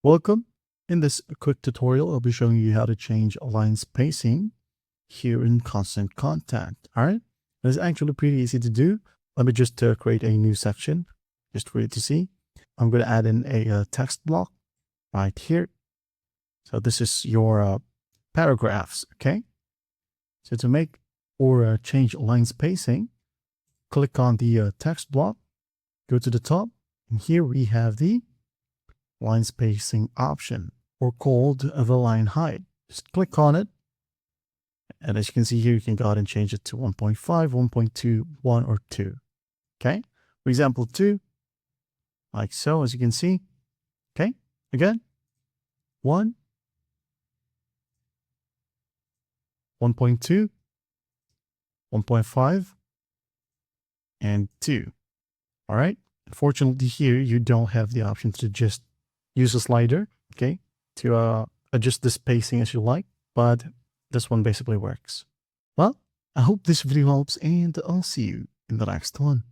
Welcome. In this quick tutorial, I'll be showing you how to change line spacing here in Constant Contact. All right. It's actually pretty easy to do. Let me just create a new section just for you to see. I'm going to add in a text block right here. So this is your paragraphs. Okay. So to make or change line spacing, click on the text block, go to the top, and here we have the line spacing option, or called the line height. Just click on it. And as you can see here, you can go ahead and change it to 1.5, 1.2, 1, or 2. Okay. For example, 2, like so, as you can see. Okay. Again, 1, 1.2, 1.5, and 2. All right. Unfortunately, here you don't have the option to just use a slider, okay, to adjust the spacing as you like, but this one basically works. Well, I hope this video helps, and I'll see you in the next one.